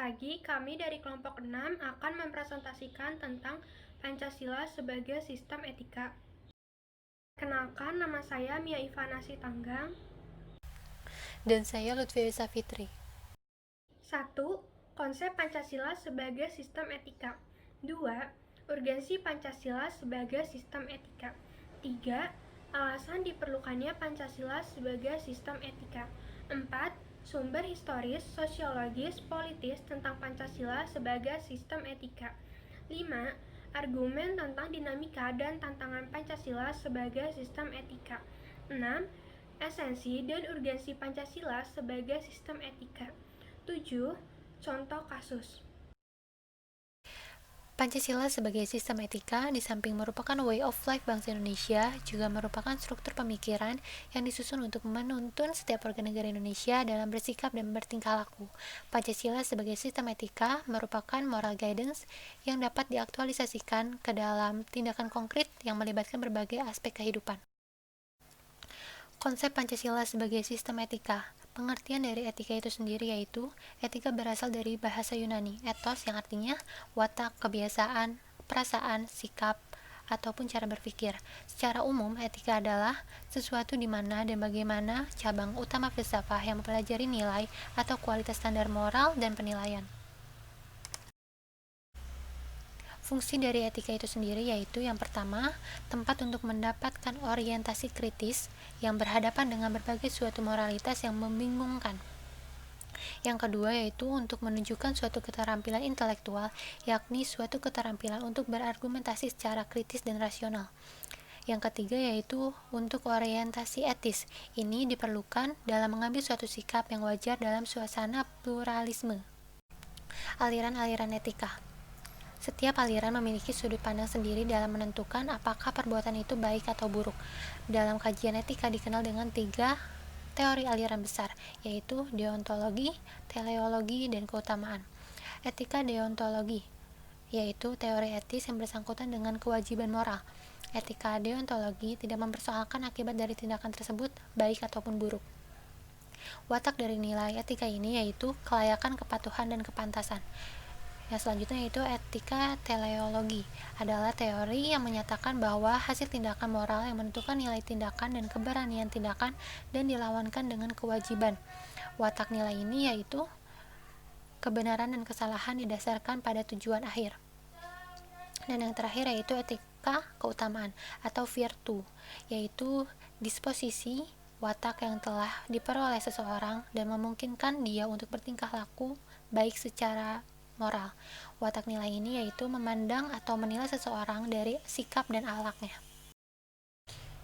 pagi, kami dari kelompok 6 akan mempresentasikan tentang Pancasila sebagai sistem etika. Kenalkan, nama saya Mia Ivana Sitanggang. Dan saya Lutfi Fitri. 1. Konsep Pancasila sebagai sistem etika. 2. Urgensi Pancasila sebagai sistem etika. 3. Alasan diperlukannya Pancasila sebagai sistem etika. 4. Sumber historis, sosiologis, politis tentang Pancasila sebagai sistem etika. 5. Argumen tentang dinamika dan tantangan Pancasila sebagai sistem etika. 6. Esensi dan urgensi Pancasila sebagai sistem etika. 7. Contoh kasus. Pancasila sebagai sistem etika, di samping merupakan way of life bangsa Indonesia, juga merupakan struktur pemikiran yang disusun untuk menuntun setiap warga negara Indonesia dalam bersikap dan bertingkah laku. Pancasila sebagai sistem etika merupakan moral guidance yang dapat diaktualisasikan ke dalam tindakan konkret yang melibatkan berbagai aspek kehidupan. Konsep Pancasila sebagai sistem etika. Pengertian dari etika itu sendiri yaitu, etika berasal dari bahasa Yunani, ethos yang artinya watak, kebiasaan, perasaan, sikap, ataupun cara berpikir. Secara umum, etika adalah sesuatu di mana dan bagaimana cabang utama filsafat yang mempelajari nilai atau kualitas standar moral dan penilaian. Fungsi dari etika itu sendiri yaitu yang pertama, tempat untuk mendapatkan orientasi kritis yang berhadapan dengan berbagai suatu moralitas yang membingungkan. Yang kedua yaitu untuk menunjukkan suatu keterampilan intelektual, yakni suatu keterampilan untuk berargumentasi secara kritis dan rasional. Yang ketiga yaitu untuk orientasi etis. Ini diperlukan dalam mengambil suatu sikap yang wajar dalam suasana pluralisme. Aliran-aliran etika. Setiap aliran memiliki sudut pandang sendiri dalam menentukan apakah perbuatan itu baik atau buruk. Dalam kajian etika dikenal dengan 3 teori aliran besar, yaitu deontologi, teleologi, dan keutamaan. Etika deontologi, yaitu teori etis yang bersangkutan dengan kewajiban moral. Etika deontologi tidak mempersoalkan akibat dari tindakan tersebut, baik ataupun buruk. Watak dari nilai etika ini yaitu kelayakan, kepatuhan, dan kepantasan. Yang selanjutnya yaitu etika teleologi, adalah teori yang menyatakan bahwa hasil tindakan moral yang menentukan nilai tindakan dan keberanian tindakan dan dilawankan dengan kewajiban. Watak nilai ini yaitu kebenaran dan kesalahan didasarkan pada tujuan akhir. Dan yang terakhir yaitu etika keutamaan atau virtu, yaitu disposisi watak yang telah diperoleh seseorang dan memungkinkan dia untuk bertingkah laku baik secara moral. Watak nilai ini yaitu memandang atau menilai seseorang dari sikap dan akhlaknya.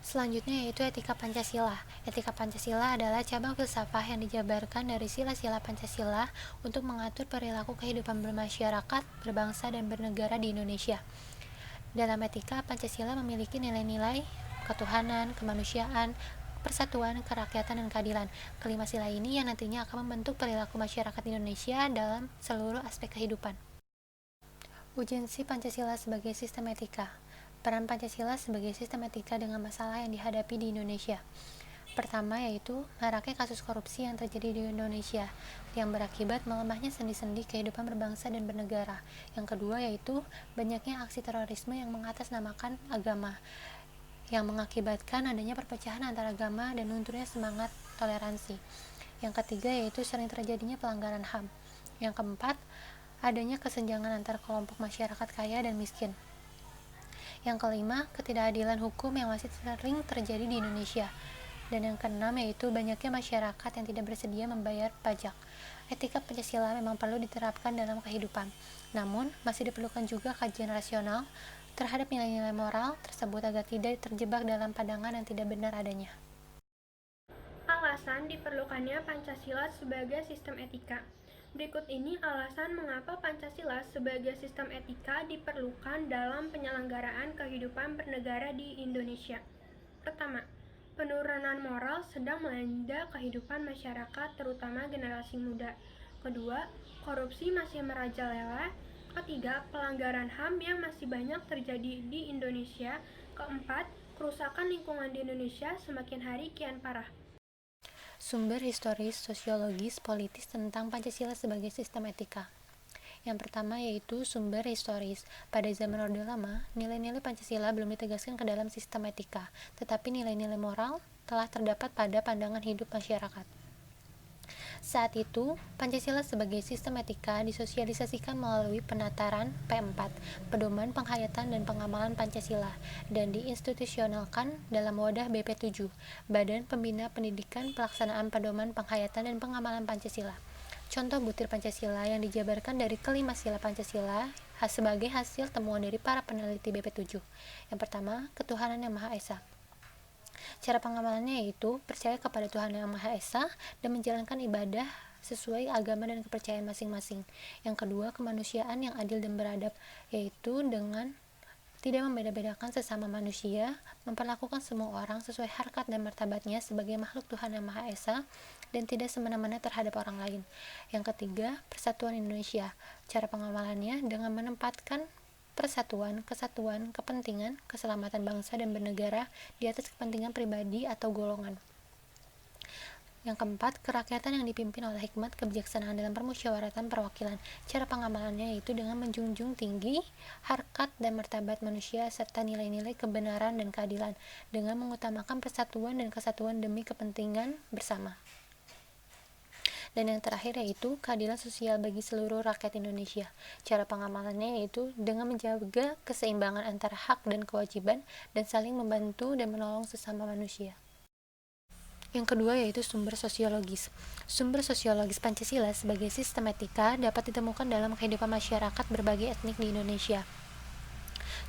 Selanjutnya yaitu etika Pancasila. Etika Pancasila adalah cabang filsafat yang dijabarkan dari sila-sila Pancasila untuk mengatur perilaku kehidupan bermasyarakat, berbangsa, dan bernegara di Indonesia. Dalam etika, Pancasila memiliki nilai-nilai ketuhanan, kemanusiaan, persatuan, kerakyatan, dan keadilan. Kelima sila ini yang nantinya akan membentuk perilaku masyarakat Indonesia dalam seluruh aspek kehidupan. Urgensi Pancasila sebagai sistem etika. Peran Pancasila sebagai sistem etika dengan masalah yang dihadapi di Indonesia. Pertama yaitu maraknya kasus korupsi yang terjadi di Indonesia yang berakibat melemahnya sendi-sendi kehidupan berbangsa dan bernegara. Yang kedua yaitu banyaknya aksi terorisme yang mengatasnamakan agama yang mengakibatkan adanya perpecahan antar agama dan lunturnya semangat toleransi. Yang ketiga yaitu sering terjadinya pelanggaran HAM. Yang keempat, adanya kesenjangan antar kelompok masyarakat kaya dan miskin. Yang kelima, ketidakadilan hukum yang masih sering terjadi di Indonesia. Dan yang keenam yaitu banyaknya masyarakat yang tidak bersedia membayar pajak. Etika Pancasila memang perlu diterapkan dalam kehidupan. Namun, masih diperlukan juga kajian rasional terhadap nilai-nilai moral tersebut agar tidak terjebak dalam pandangan yang tidak benar adanya. Alasan diperlukannya Pancasila sebagai sistem etika. Berikut ini alasan mengapa Pancasila sebagai sistem etika diperlukan dalam penyelenggaraan kehidupan bernegara di Indonesia. Pertama, penurunan moral sedang melanda kehidupan masyarakat terutama generasi muda. Kedua, korupsi masih merajalela. Ketiga, pelanggaran HAM yang masih banyak terjadi di Indonesia. Keempat, kerusakan lingkungan di Indonesia semakin hari kian parah. Sumber historis, sosiologis, politis tentang Pancasila sebagai sistem etika. Yang pertama yaitu sumber historis. Pada zaman Orde Lama, nilai-nilai Pancasila belum ditegaskan ke dalam sistem etika, tetapi nilai-nilai moral telah terdapat pada pandangan hidup masyarakat. Saat itu, Pancasila sebagai sistem etika disosialisasikan melalui penataran P4, Pedoman Penghayatan dan Pengamalan Pancasila, dan diinstitusionalkan dalam wadah BP7, Badan Pembina Pendidikan Pelaksanaan Pedoman Penghayatan dan Pengamalan Pancasila. Contoh butir Pancasila yang dijabarkan dari kelima sila Pancasila sebagai hasil temuan dari para peneliti BP7. Yang pertama, ketuhanan yang Maha Esa. Cara pengamalannya yaitu percaya kepada Tuhan Yang Maha Esa dan menjalankan ibadah sesuai agama dan kepercayaan masing-masing. Yang kedua, kemanusiaan yang adil dan beradab, yaitu dengan tidak membeda-bedakan sesama manusia, memperlakukan semua orang sesuai harkat dan martabatnya sebagai makhluk Tuhan Yang Maha Esa, dan tidak semena-mena terhadap orang lain. Yang ketiga, persatuan Indonesia. Cara pengamalannya dengan menempatkan persatuan, kesatuan, kepentingan, keselamatan bangsa dan bernegara di atas kepentingan pribadi atau golongan. Yang keempat, kerakyatan yang dipimpin oleh hikmat kebijaksanaan dalam permusyawaratan perwakilan. Cara pengamalannya yaitu dengan menjunjung tinggi harkat dan martabat manusia serta nilai-nilai kebenaran dan keadilan dengan mengutamakan persatuan dan kesatuan demi kepentingan bersama. Dan yang terakhir yaitu keadilan sosial bagi seluruh rakyat Indonesia. Cara pengamalannya yaitu dengan menjaga keseimbangan antara hak dan kewajiban dan saling membantu dan menolong sesama manusia. Yang kedua yaitu sumber sosiologis. Sumber sosiologis Pancasila sebagai sistem etika dapat ditemukan dalam kehidupan masyarakat berbagai etnik di Indonesia.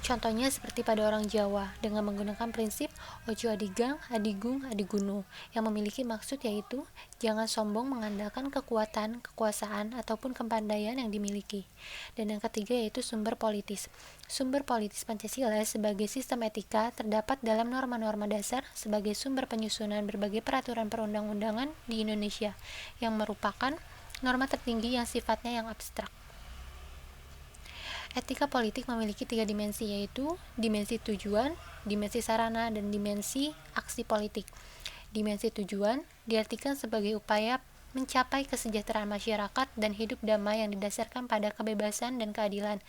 Contohnya seperti pada orang Jawa dengan menggunakan prinsip ojo adigang, adigung, adigunu yang memiliki maksud yaitu jangan sombong mengandalkan kekuatan, kekuasaan, ataupun kepandaian yang dimiliki. Dan yang ketiga yaitu sumber politis. Sumber politis Pancasila sebagai sistem etika terdapat dalam norma-norma dasar sebagai sumber penyusunan berbagai peraturan perundang-undangan di Indonesia yang merupakan norma tertinggi yang sifatnya yang abstrak. Etika politik memiliki 3 dimensi yaitu dimensi tujuan, dimensi sarana, dan dimensi aksi politik. Dimensi tujuan diartikan sebagai upaya mencapai kesejahteraan masyarakat dan hidup damai yang didasarkan pada kebebasan dan keadilan.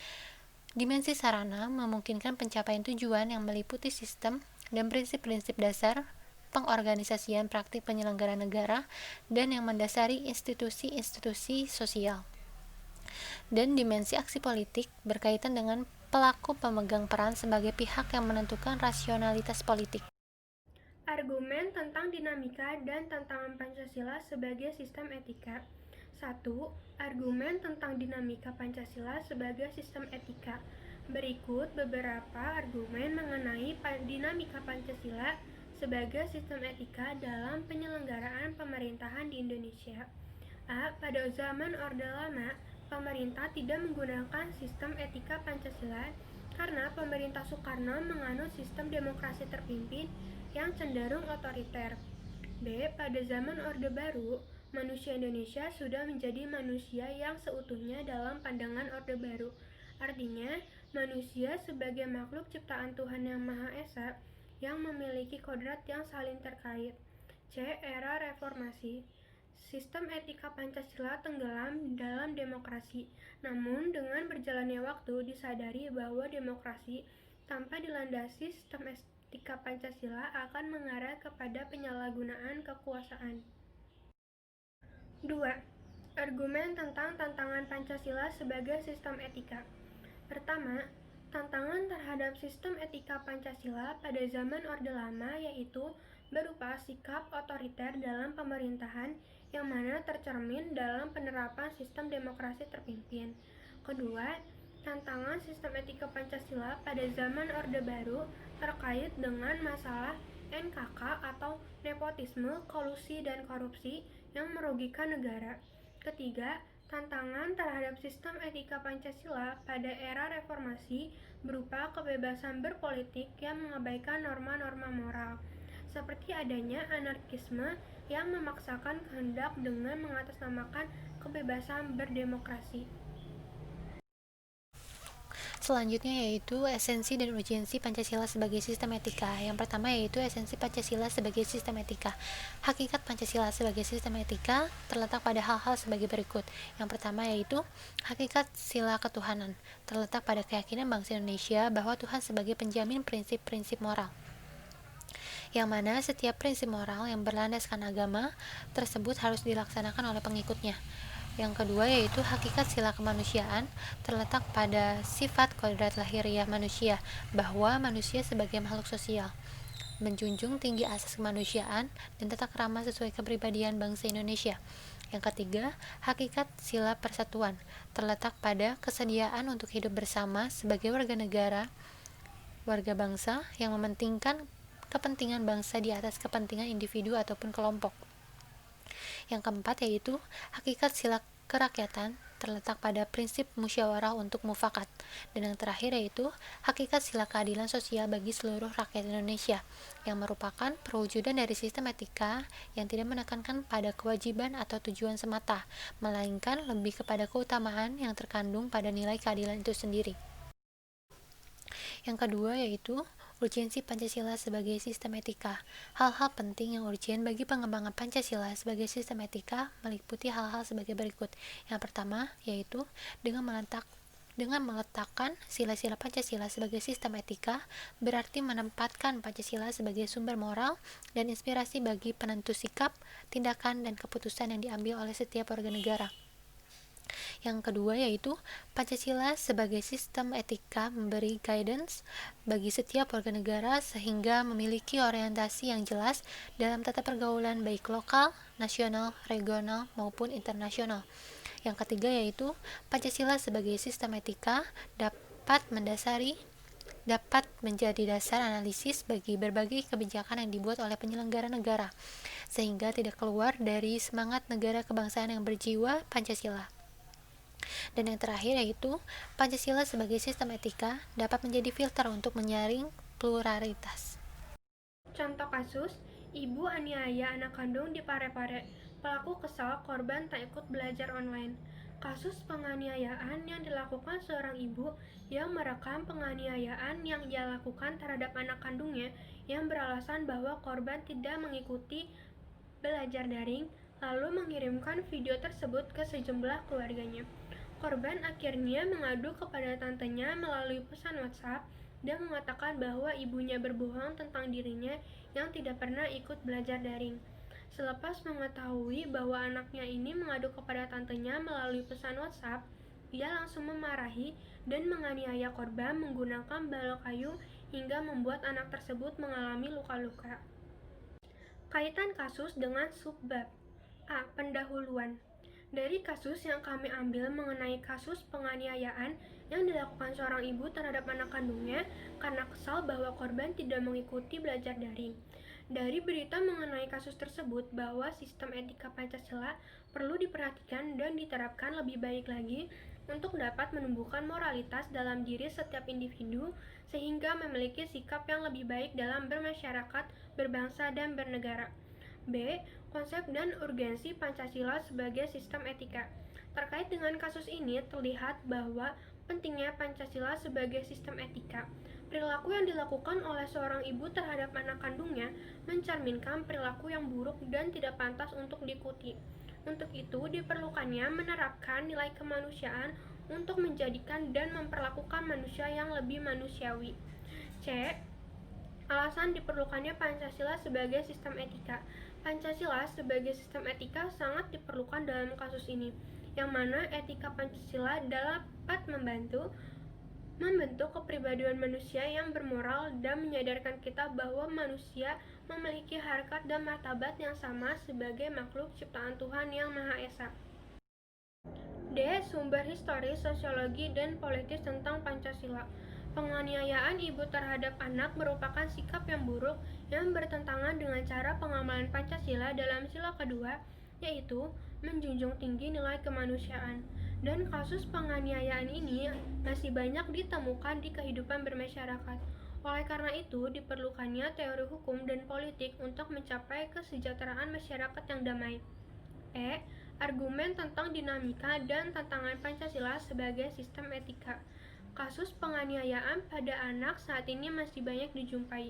Dimensi sarana memungkinkan pencapaian tujuan yang meliputi sistem dan prinsip-prinsip dasar pengorganisasian praktik penyelenggara negara dan yang mendasari institusi-institusi sosial. Dan dimensi aksi politik berkaitan dengan pelaku pemegang peran sebagai pihak yang menentukan rasionalitas politik. Argumen tentang dinamika dan tantangan Pancasila sebagai sistem etika. 1. Argumen tentang dinamika Pancasila sebagai sistem etika. Berikut beberapa argumen mengenai dinamika Pancasila sebagai sistem etika dalam penyelenggaraan pemerintahan di Indonesia. A. Pada zaman Orde Lama, pemerintah tidak menggunakan sistem etika Pancasila karena pemerintah Soekarno menganut sistem demokrasi terpimpin yang cenderung otoriter. B. Pada zaman Orde Baru, manusia Indonesia sudah menjadi manusia yang seutuhnya dalam pandangan Orde Baru. Artinya, manusia sebagai makhluk ciptaan Tuhan Yang Maha Esa yang memiliki kodrat yang saling terkait. C. Era reformasi. Sistem etika Pancasila tenggelam dalam demokrasi, namun dengan berjalannya waktu disadari bahwa demokrasi tanpa dilandasi sistem etika Pancasila akan mengarah kepada penyalahgunaan kekuasaan. 2. Argumen tentang tantangan Pancasila sebagai sistem etika. Pertama, tantangan terhadap sistem etika Pancasila pada zaman Orde Lama yaitu berupa sikap otoriter dalam pemerintahan yang mana tercermin dalam penerapan sistem demokrasi terpimpin. Kedua, tantangan sistem etika Pancasila pada zaman Orde Baru terkait dengan masalah NKK atau nepotisme, kolusi, dan korupsi yang merugikan negara. Ketiga, tantangan terhadap sistem etika Pancasila pada era reformasi berupa kebebasan berpolitik yang mengabaikan norma-norma moral, seperti adanya anarkisme yang memaksakan kehendak dengan mengatasnamakan kebebasan berdemokrasi. Selanjutnya yaitu esensi dan urgensi Pancasila sebagai sistem etika. Yang pertama yaitu esensi Pancasila sebagai sistem etika. Hakikat Pancasila sebagai sistem etika terletak pada hal-hal sebagai berikut. Yang pertama yaitu hakikat sila ketuhanan, terletak pada keyakinan bangsa Indonesia bahwa Tuhan sebagai penjamin prinsip-prinsip moral, yang mana setiap prinsip moral yang berlandaskan agama tersebut harus dilaksanakan oleh pengikutnya. Yang kedua yaitu hakikat sila kemanusiaan, terletak pada sifat kodrat lahiriah manusia, bahwa manusia sebagai makhluk sosial, menjunjung tinggi asas kemanusiaan dan tata krama sesuai kepribadian bangsa Indonesia. Yang ketiga, hakikat sila persatuan, terletak pada kesediaan untuk hidup bersama sebagai warga bangsa yang mementingkan kepentingan bangsa di atas kepentingan individu ataupun kelompok. Yang keempat yaitu hakikat sila kerakyatan, terletak pada prinsip musyawarah untuk mufakat. Dan yang terakhir yaitu hakikat sila keadilan sosial bagi seluruh rakyat Indonesia, yang merupakan perwujudan dari sistem etika yang tidak menekankan pada kewajiban atau tujuan semata, melainkan lebih kepada keutamaan yang terkandung pada nilai keadilan itu sendiri. Yang kedua yaitu urgensi Pancasila sebagai sistem etika. Hal-hal penting yang urgen bagi pengembangan Pancasila sebagai sistem etika meliputi hal-hal sebagai berikut. Yang pertama yaitu dengan meletakkan sila-sila Pancasila sebagai sistem etika berarti menempatkan Pancasila sebagai sumber moral dan inspirasi bagi penentu sikap, tindakan, dan keputusan yang diambil oleh setiap warga negara. Yang kedua yaitu Pancasila sebagai sistem etika memberi guidance bagi setiap warga negara sehingga memiliki orientasi yang jelas dalam tata pergaulan baik lokal, nasional, regional, maupun internasional. Yang ketiga yaitu Pancasila sebagai sistem etika dapat menjadi dasar analisis bagi berbagai kebijakan yang dibuat oleh penyelenggara negara, sehingga tidak keluar dari semangat negara kebangsaan yang berjiwa Pancasila. Dan yang terakhir yaitu Pancasila sebagai sistem etika dapat menjadi filter untuk menyaring pluralitas. Contoh kasus, ibu aniaya anak kandung di Parepare. Pelaku kesal, korban tak ikut belajar online. Kasus penganiayaan yang dilakukan seorang ibu yang merekam penganiayaan yang ia lakukan terhadap anak kandungnya yang beralasan bahwa korban tidak mengikuti belajar daring, lalu mengirimkan video tersebut ke sejumlah keluarganya. Korban akhirnya mengadu kepada tantenya melalui pesan WhatsApp dan mengatakan bahwa ibunya berbohong tentang dirinya yang tidak pernah ikut belajar daring. Selepas mengetahui bahwa anaknya ini mengadu kepada tantenya melalui pesan WhatsApp, ia langsung memarahi dan menganiaya korban menggunakan balok kayu hingga membuat anak tersebut mengalami luka-luka. Kaitan kasus dengan subbab. A. Pendahuluan. Dari kasus yang kami ambil mengenai kasus penganiayaan yang dilakukan seorang ibu terhadap anak kandungnya karena kesal bahwa korban tidak mengikuti belajar daring. Dari berita mengenai kasus tersebut bahwa sistem etika Pancasila perlu diperhatikan dan diterapkan lebih baik lagi untuk dapat menumbuhkan moralitas dalam diri setiap individu sehingga memiliki sikap yang lebih baik dalam bermasyarakat, berbangsa, dan bernegara. B. Konsep dan urgensi Pancasila sebagai sistem etika. Terkait dengan kasus ini terlihat bahwa pentingnya Pancasila sebagai sistem etika. Perilaku yang dilakukan oleh seorang ibu terhadap anak kandungnya mencerminkan perilaku yang buruk dan tidak pantas untuk diikuti. Untuk itu diperlukannya menerapkan nilai kemanusiaan untuk menjadikan dan memperlakukan manusia yang lebih manusiawi. C. Alasan diperlukannya Pancasila sebagai sistem etika. Pancasila sebagai sistem etika sangat diperlukan dalam kasus ini, yang mana etika Pancasila dapat membentuk kepribadian manusia yang bermoral dan menyadarkan kita bahwa manusia memiliki harkat dan martabat yang sama sebagai makhluk ciptaan Tuhan yang Maha Esa. D. Sumber historis, sosiologi, dan politis tentang Pancasila. Penganiayaan ibu terhadap anak merupakan sikap yang buruk yang bertentangan dengan cara pengamalan Pancasila dalam sila kedua, yaitu menjunjung tinggi nilai kemanusiaan. Dan kasus penganiayaan ini masih banyak ditemukan di kehidupan bermasyarakat. Oleh karena itu, diperlukannya teori hukum dan politik untuk mencapai kesejahteraan masyarakat yang damai. E. Argumen tentang dinamika dan tantangan Pancasila sebagai sistem etika. Kasus penganiayaan pada anak saat ini masih banyak dijumpai.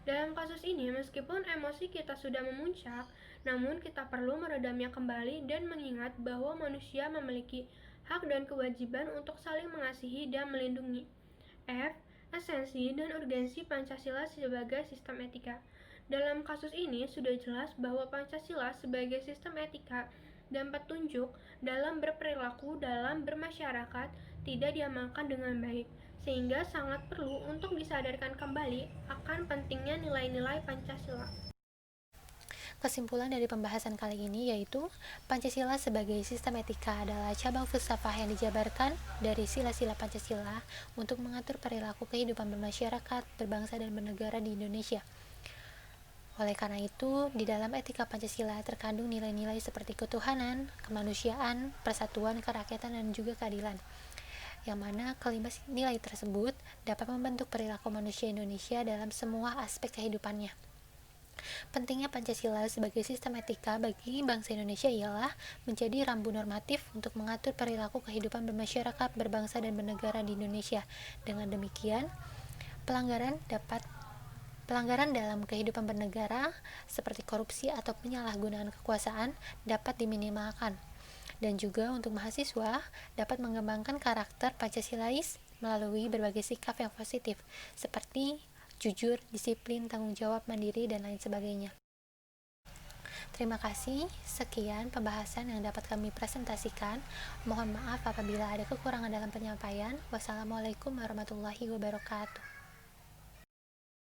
Dalam kasus ini, meskipun emosi kita sudah memuncak, namun kita perlu meredamnya kembali dan mengingat bahwa manusia memiliki hak dan kewajiban untuk saling mengasihi dan melindungi. F. Esensi dan urgensi Pancasila sebagai sistem etika. Dalam kasus ini sudah jelas bahwa Pancasila sebagai sistem etika dan petunjuk dalam berperilaku dalam bermasyarakat tidak diamalkan dengan baik, sehingga sangat perlu untuk disadarkan kembali akan pentingnya nilai-nilai Pancasila. Kesimpulan dari pembahasan kali ini yaitu Pancasila sebagai sistem etika adalah cabang filsafah yang dijabarkan dari sila-sila Pancasila untuk mengatur perilaku kehidupan bermasyarakat, berbangsa, dan bernegara di Indonesia. Oleh karena itu, di dalam etika Pancasila terkandung nilai-nilai seperti ketuhanan, kemanusiaan, persatuan, kerakyatan, dan juga keadilan, yang mana kelima nilai tersebut dapat membentuk perilaku manusia Indonesia dalam semua aspek kehidupannya. Pentingnya Pancasila sebagai sistem etika bagi bangsa Indonesia ialah menjadi rambu normatif untuk mengatur perilaku kehidupan bermasyarakat, berbangsa, dan bernegara di Indonesia. Dengan demikian, pelanggaran dalam kehidupan bernegara seperti korupsi atau penyalahgunaan kekuasaan dapat diminimalkan, dan juga untuk mahasiswa dapat mengembangkan karakter Pancasilais melalui berbagai sikap yang positif seperti jujur, disiplin, tanggung jawab, mandiri, dan lain sebagainya. Terima kasih. Sekian pembahasan yang dapat kami presentasikan. Mohon maaf apabila ada kekurangan dalam penyampaian. Wassalamualaikum warahmatullahi wabarakatuh.